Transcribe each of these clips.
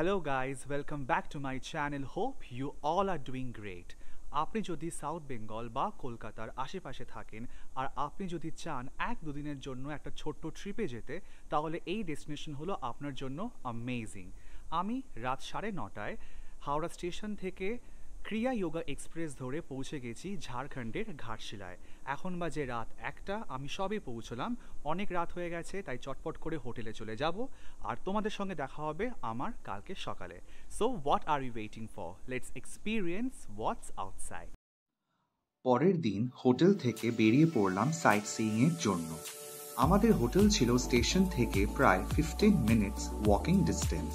Hello guys, welcome back to my channel. Hope you all are doing great. আপনি যদি south Bengal বা কলকাতার আশেপাশে থাকেন আর আপনি যদি চান এক দুদিনের জন্য একটা ছোট্ট ট্রিপে যেতে, তাহলে এই ডেস্টিনেশন হলো আপনার জন্য অ্যামেজিং। আমি রাত 9:30টায় হাওড়া স্টেশন থেকে ক্রিয়া যোগা এক্সপ্রেস ধরে পৌঁছে গেছি ঝাড়খণ্ডের ঘাটশিলায়। এখন বাজে রাত 1টা, আমি সবে পৌঁছলাম। অনেক রাত হয়ে গেছে, তাই চটপট করে হোটেলে চলে যাব আর তোমাদের সঙ্গে দেখা হবে আমার কালকে সকালে। So what are you waiting for? Let's experience what's outside. পরের দিন হোটেল থেকে বেরিয়ে পড়লাম সাইট সিইংয়ের জন্য। আমাদের হোটেল ছিল স্টেশন থেকে প্রায় 15 মিনিটস ওয়াকিং ডিস্টেন্স।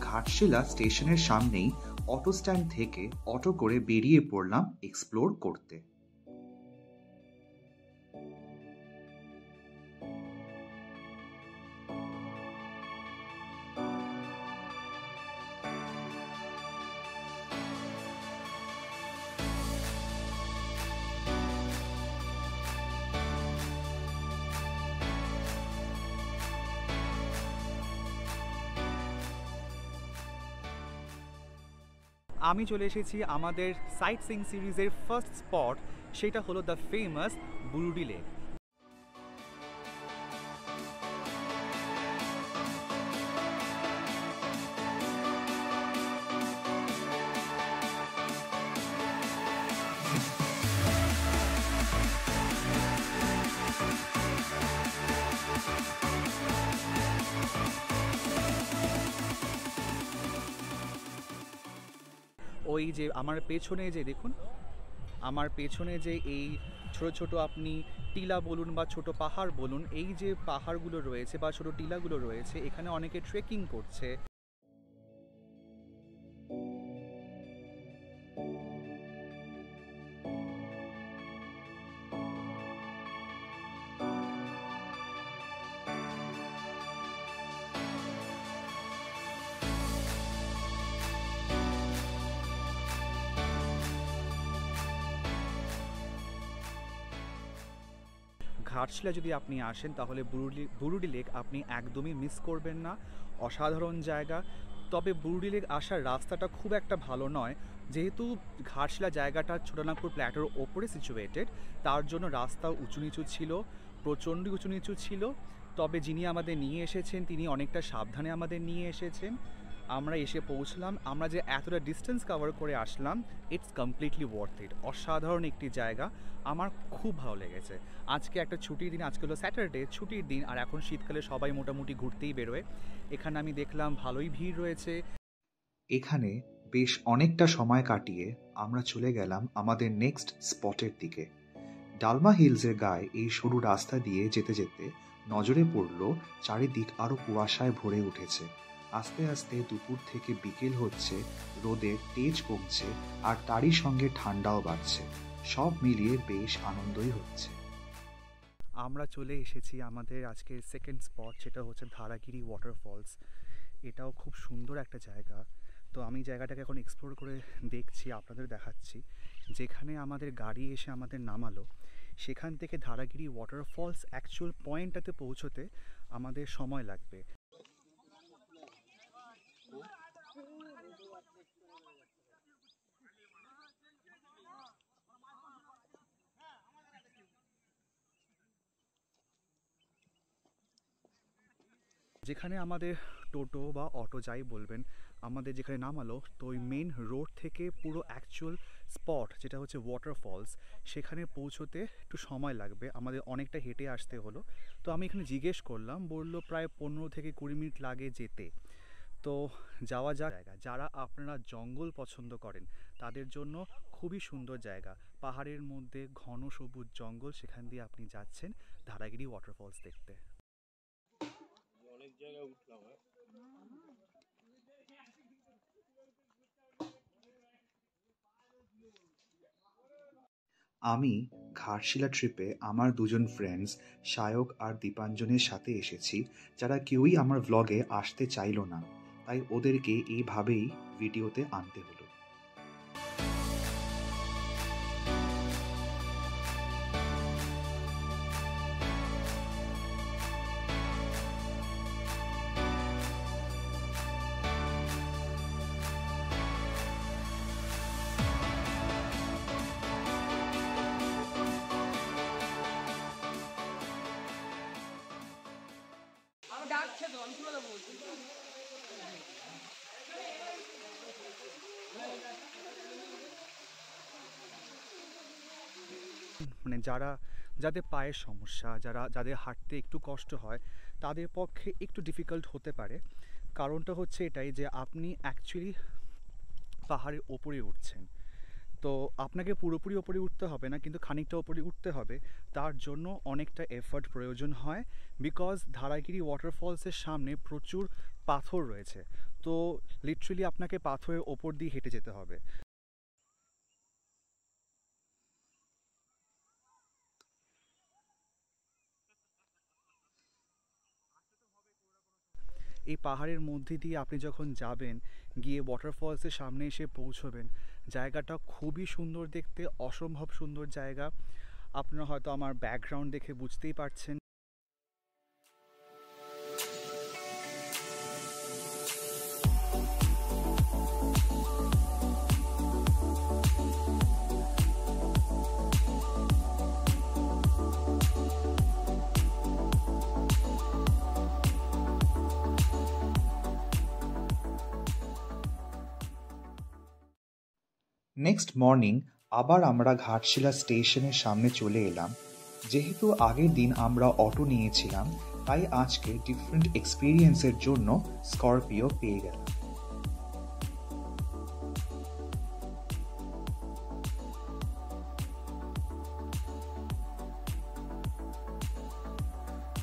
ঘাটশিলা স্টেশনের সামনেই অটো স্ট্যান্ড থেকে অটো করে বেরিয়ে পড়লাম এক্সপ্লোর করতে। আমি চলে এসেছি আমাদের সাইট সিইং সিরিজের ফার্স্ট স্পট, সেটা হলো দ্য ফেমাস বুরুডি লেক। ওই যে আমার পেছনে যে দেখুন, আমার পেছনে যে এই ছোট ছোট আপনি টিলা বলুন বা ছোট পাহাড় বলুন, এই যে পাহাড়গুলো রয়েছে বা ছোট টিলাগুলো রয়েছে, এখানে অনেকে ট্রেকিং করছে। ঘাটশিলা যদি আপনি আসেন তাহলে বুরুডি লেক আপনি একদমই মিস করবেন না। অসাধারণ জায়গা। তবে বুরুডি লেক আসার রাস্তাটা খুব একটা ভালো নয়, যেহেতু ঘাটশিলা জায়গাটা ছোটনাগপুর প্ল্যাটোর ওপরে সিচুয়েটেড, তার জন্য রাস্তা উঁচু নিচু ছিল, প্রচণ্ড উঁচু নিচু ছিল। তবে যিনি আমাদের নিয়ে এসেছেন তিনি অনেকটা সাবধানে আমাদের নিয়ে এসেছেন। আমরা এসে পৌঁছলাম, আমরা যে এতটা ডিস্টেন্স কভার করে আসলাম, ইটস কমপ্লিটলি ওয়ার্থ ইট। অসাধারণ একটি জায়গা, আমার খুব ভালো লেগেছে। আজকে একটা ছুটির দিন, আজকে হলো স্যাটারডে, ছুটির দিন, আর এখন শীতকালে সবাই মোটামুটি ঘুরতেই বেরোয়। এখানে আমি দেখলাম ভালোই ভিড় রয়েছে। এখানে বেশ অনেকটা সময় কাটিয়ে আমরা চলে গেলাম আমাদের নেক্সট স্পটের দিকে। ডালমা হিলসের গায়ে এই সরু রাস্তা দিয়ে যেতে যেতে নজরে পড়ল চারিদিক আরো কুয়াশায় ভরে উঠেছে। আস্তে আস্তে দুপুর থেকে বিকেল হচ্ছে, রোদের তেজ কমছে আর তারই সঙ্গে ঠান্ডাও বাড়ছে। সব মিলিয়ে বেশ আনন্দই হচ্ছে। আমরা চলে এসেছি আমাদের আজকের সেকেন্ড স্পট, সেটা হচ্ছে ধারাগিরি ওয়াটারফলস। এটাও খুব সুন্দর একটা জায়গা। তো আমি জায়গাটাকে এখন এক্সপ্লোর করে দেখছি, আপনাদের দেখাচ্ছি। যেখানে আমাদের গাড়ি এসে আমাদের নামালো, সেখান থেকে ধারাগিরি ওয়াটারফলস অ্যাকচুয়াল পয়েন্টটাতে পৌঁছতে আমাদের সময় লাগবে। যেখানে আমাদের টোটো বা অটো যাই বলবেন, আমাদের যেখানে নামালো, তো ওই মেন রোড থেকে পুরো অ্যাকচুয়াল স্পট যেটা হচ্ছে ওয়াটারফলস, সেখানে পৌঁছোতে একটু সময় লাগবে, আমাদের অনেকটা হেঁটে আসতে হলো। তো আমি এখানে জিজ্ঞেস করলাম, বললো প্রায় 15 থেকে 20 মিনিট লাগে যেতে। তো যাওয়া যাক। জায়গা যারা আপনারা জঙ্গল পছন্দ করেন তাদের জন্য খুবই সুন্দর জায়গা। পাহাড়ের মধ্যে ঘন সবুজ জঙ্গল, সেখান দিয়ে আপনি যাচ্ছেন ধারাগিরি ওয়াটারফলস দেখতে। আমি ঘাটশিলা ট্রিপে আমার দুজন ফ্রেন্ডস সায়ক আর দীপাঞ্জনের সাথে এসেছি, যারা কেউই আমার ভ্লগে আসতে চাইলো না, তাই ওদেরকে এইভাবেই ভিডিওতে আনতে হলো। মানে যাদের পায়ের সমস্যা, যাদের হাঁটতে একটু কষ্ট হয়, তাদের পক্ষে একটু ডিফিকাল্ট হতে পারে। কারণটা হচ্ছে এটাই যে আপনি অ্যাকচুয়ালি পাহাড়ের ওপরে উঠছেন, তো আপনাকে পুরোপুরি ওপরে উঠতে হবে না, কিন্তু খানিকটা ওপরে উঠতে হবে। তার জন্য অনেকটা এফর্ট প্রয়োজন হয়, বিকজ ধারাগিরি ওয়াটারফলসের সামনে প্রচুর পাথর রয়েছে। তো লিটারালি আপনাকে পাথরের ওপর দিয়ে হেঁটে যেতে হবে। এই পাহাড়ের মধ্যে দিয়ে আপনি যখন যাবেন, গিয়ে ওয়াটারফলসের সামনে এসে পৌঁছবেন, জায়গাটা খুবই সুন্দর দেখতে, অসম্ভব সুন্দর জায়গা। আপনারা হয়তো আমার ব্যাকগ্রাউন্ড দেখে বুঝতেই পারছেন। নেক্সট মর্নিং আবার আমরা ঘাটশিলা স্টেশনের সামনে চলে এলাম। যেহেতু আগের দিন আমরা অটো নিয়েছিলাম, তাই আজকে ডিফারেন্ট এক্সপিরিয়েন্সের জন্য স্করপিও পেয়ে গেলাম।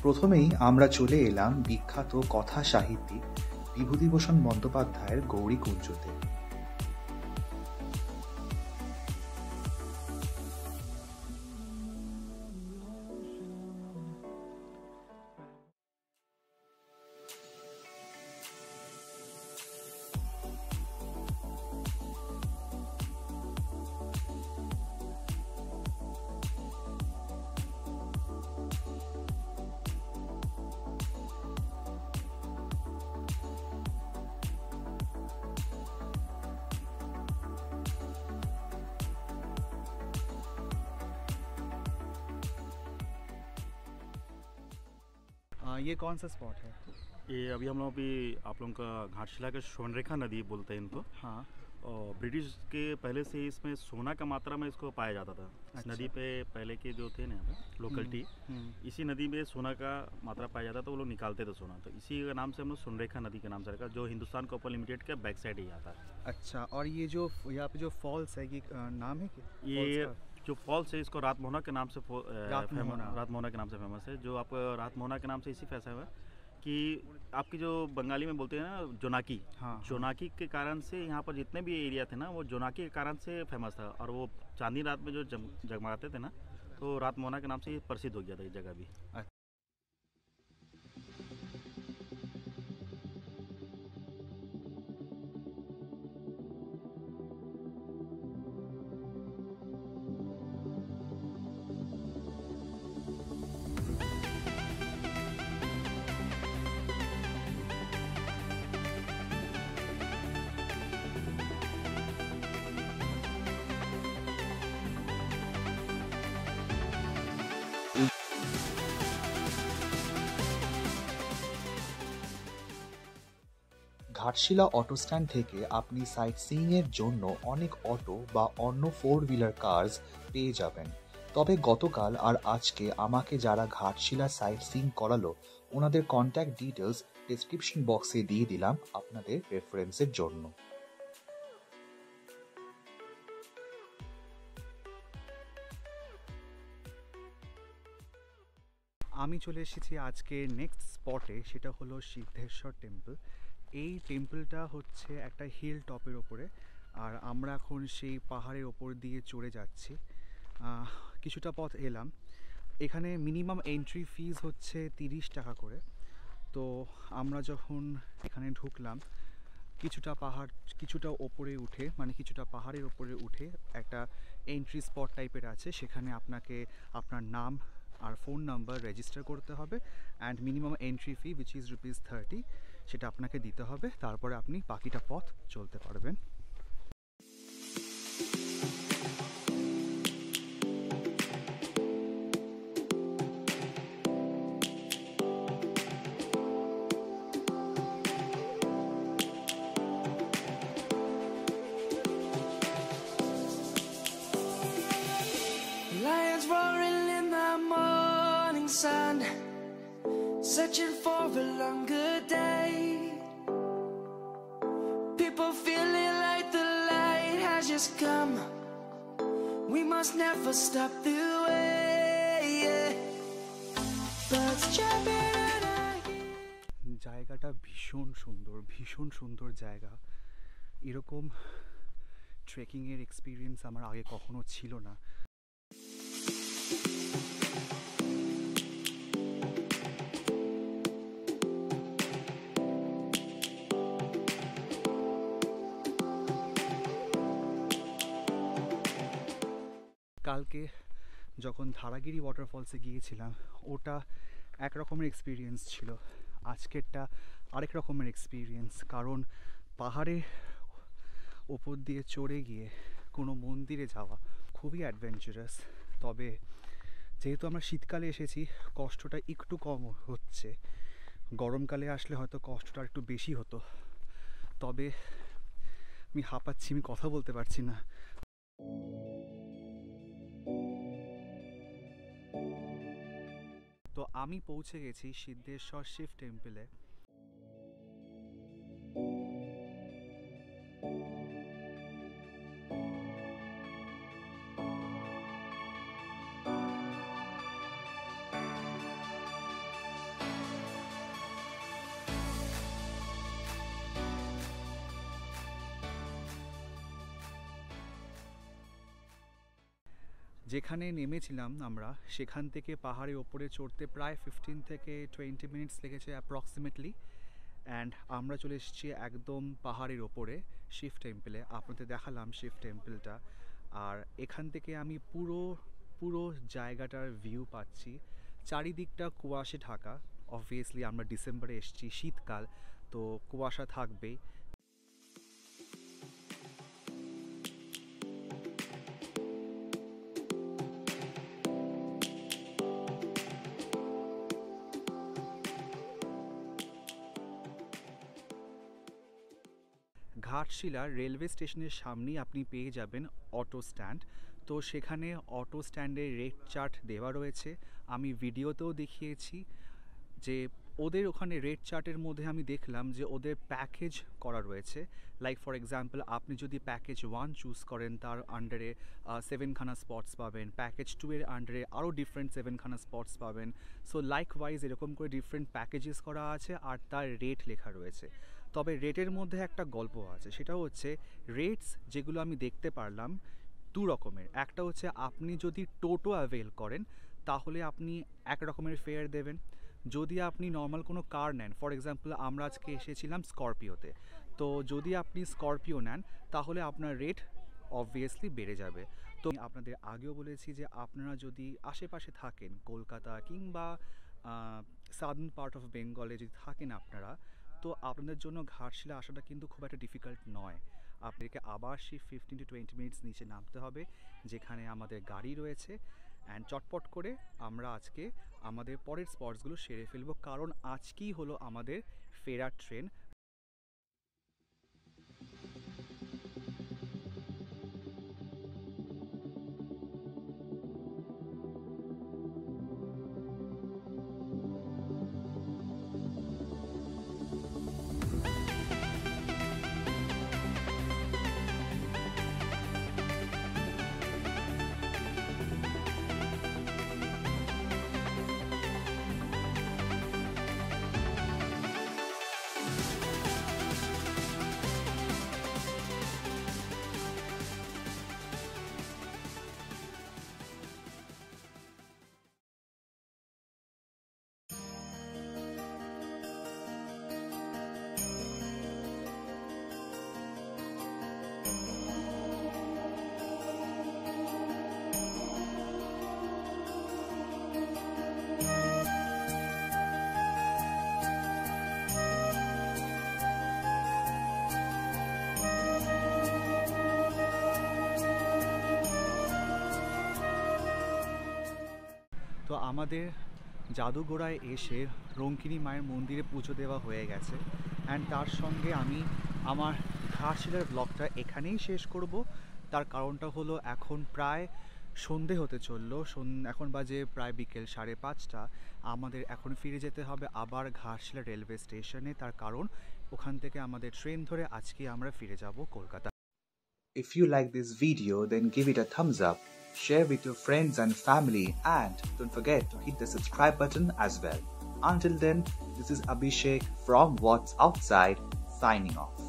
প্রথমেই আমরা চলে এলাম বিখ্যাত কথা সাহিত্যিক বিভূতিভূষণ বন্দ্যোপাধ্যায়ের গৌরীকুঞ্জতে। ये कौन सा स्पॉट है? ये अभी हम लोग अभी आप लोगों का घाटशिला के स्वर्णरेखा नदी बोलते हैं इनको। हाँ। और ब्रिटिश के पहले से ही इसमें सोना का मात्रा में इसको पाया जाता था। इस अच्छा। नदी पे पहले के जो थे ना यहाँ पे लोकलिटी, इसी नदी में सोना का मात्रा पाया जाता था, तो वो लोग निकालते थे सोना। तो इसी का नाम से हम लोग स्वर्णरेखा नदी के नाम से रखा, जो हिंदुस्तान कॉपर लिमिटेड के बैक साइड ही आता है। अच्छा, और ये जो यहाँ पे जो फॉल्स है, ये नाम है क्या ये falls जो फॉल्स है इसको रात मोहना के नाम से रात मोहना। रात मोहना के नाम से फेमस है। जो आपको रात मोहना के नाम से इसी फैसा हुआ है कि आपकी जो बंगाली में बोलते हैं ना जोनाकी, हाँ, हाँ। जोनाकी के कारण से यहाँ पर जितने भी एरिया थे ना, वो जोनाकी के कारण से फेमस था। और वो चांदनी रात में जो जगमगाते थे ना, तो रात मोहना के नाम से ये प्रसिद्ध हो गया था ये जगह भी। ঘাটশিলা অটো স্ট্যান্ড থেকে আপনি সাইট সিইং এর জন্য অনেক অটো বা অন্য 4-wheeler কার্স পেয়ে যাবেন। তবে গতকাল আর আজকে আমাকে যারা ঘাটশিলা সাইট সিইং করালো, ওনাদের কন্ট্যাক্ট ডিটেলস ডেসক্রিপশন বক্সে দিয়ে দিলাম আপনাদের রেফারেন্সের জন্য। আমি চলে এসেছি আজকে নেক্সট স্পটে, সেটা হলো সিদ্ধেশ্বর টেম্পল। এই টেম্পলটা হচ্ছে একটা হিল টপের ওপরে, আর আমরা এখন সেই পাহাড়ের ওপর দিয়ে চড়ে যাচ্ছি। কিছুটা পথ এলাম। এখানে মিনিমাম এন্ট্রি ফিজ হচ্ছে 30 টাকা করে। তো আমরা যখন এখানে ঢুকলাম, কিছুটা ওপরে উঠে, মানে কিছুটা পাহাড়ের ওপরে উঠে একটা এন্ট্রি স্পট টাইপের আছে, সেখানে আপনাকে আপনার নাম আর ফোন নাম্বার রেজিস্টার করতে হবে, and minimum entry fee which is ₹30 সেটা আপনাকে দিতে হবে। তারপরে আপনি বাকিটা পথ চলতে পারবেন। Lions searching for a longer day. People feeling like the light has just come. We must never stop the way, yeah. Birds chirping and I hear. জায়গাটা ভীষণ সুন্দর জায়গা। এরকম ট্রেকিংয়ের এক্সপিরিয়েন্স আমার আগে কখনো ছিল না। কালকে যখন ধারাগিরি ওয়াটারফলসে গিয়েছিলাম ওটা এক রকমের এক্সপিরিয়েন্স ছিল, আজকেরটা আরেক রকমের এক্সপিরিয়েন্স। কারণ পাহাড়ের ওপর দিয়ে চড়ে গিয়ে কোনো মন্দিরে যাওয়া খুবই অ্যাডভেঞ্চারাস। তবে যেহেতু আমরা শীতকালে এসেছি কষ্টটা একটু কম হচ্ছে, গরমকালে আসলে হয়তো কষ্টটা একটু বেশি হতো। তবে আমি হাঁপাচ্ছি, আমি কথা বলতে পারছি না। তো আমি পৌঁছে গেছি সিদ্ধেশ্বর শিব টেম্পলে। যেখানে নেমেছিলাম আমরা সেখান থেকে পাহাড়ের ওপরে চড়তে প্রায় 15 থেকে 20 মিনিটস লেগেছে অ্যাপ্রক্সিমেটলি। অ্যান্ড আমরা চলে এসেছি একদম পাহাড়ের ওপরে শিব টেম্পলে। আপনাদের দেখালাম শিব টেম্পলটা। আর এখান থেকে আমি পুরো জায়গাটার ভিউ পাচ্ছি। চারিদিকটা কুয়াশে ঢাকা। অবভিয়াসলি আমরা ডিসেম্বরে এসেছি, শীতকাল, তো কুয়াশা থাকবেই। ঘাটশিলা রেলওয়ে স্টেশনের সামনেই আপনি পেয়ে যাবেন অটো স্ট্যান্ড। তো সেখানে অটো স্ট্যান্ডের রেট চার্ট দেওয়া রয়েছে। আমি ভিডিওতেও দেখিয়েছি যে ওদের ওখানে রেট চার্টের মধ্যে আমি দেখলাম যে ওদের প্যাকেজ করা রয়েছে। লাইক ফর এক্সাম্পল, আপনি যদি প্যাকেজ 1 চুজ করেন তার আন্ডারে 7খানা স্পটস পাবেন, প্যাকেজ 2 এর আন্ডারে আরও ডিফারেন্ট 7খানা স্পটস পাবেন। সো লাইকওয়াইজ এরকম করে ডিফারেন্ট প্যাকেজেস করা আছে আর তার রেট লেখা রয়েছে। তবে রেটের মধ্যে একটা গল্প আছে, সেটা হচ্ছে রেটস যেগুলো আমি দেখতে পারলাম 2 রকমের। একটা হচ্ছে আপনি যদি টোটো অ্যাভেল করেন তাহলে আপনি এক রকমের ফেয়ার দেবেন। যদি আপনি নর্মাল কোনো কার নেন, ফর এক্সাম্পল আমরা আজকে এসেছিলাম স্করপিওতে, তো যদি আপনি স্করপিও নেন তাহলে আপনার রেট অবভিয়াসলি বেড়ে যাবে। তো আপনাদের আগেও বলেছি যে আপনারা যদি আশেপাশে থাকেন, কলকাতা কিংবা সাদার্ন পার্ট অফ বেঙ্গলে যদি থাকেন আপনারা, তো আপনাদের জন্য ঘাটশিলা আসাটা কিন্তু খুব একটা ডিফিকাল্ট নয়। আপনাদেরকে আবার সেই 15 to 20 মিনিটস নিচে নামতে হবে, যেখানে আমাদের গাড়ি রয়েছে। অ্যান্ড চটপট করে আমরা আজকে আমাদের পরের স্পটসগুলো সেরে ফেলবো, কারণ আজকেই হলো আমাদের ফেরার ট্রেন। তো আমাদের জাদুঘোড়ায় এসে রঙ্কিনী মায়ের মন্দিরে পুজো দেওয়া হয়ে গেছে। অ্যান্ড তার সঙ্গে আমি আমার ঘাটশিলার ব্লগটা এখানেই শেষ করব। তার কারণটা হলো এখন প্রায় সন্ধে হতে চললো, এখন বাজে প্রায় বিকেল 5:30। আমাদের এখন ফিরে যেতে হবে আবার ঘাটশিলা রেলওয়ে স্টেশনে, তার কারণ ওখান থেকে আমাদের ট্রেন ধরে আজকে আমরা ফিরে যাব Kolkata. If you like this video, then give it a thumbs up, share with your friends and family, and don't forget to hit the subscribe button as well. Until then, this is Abhishek from What's Outside signing off.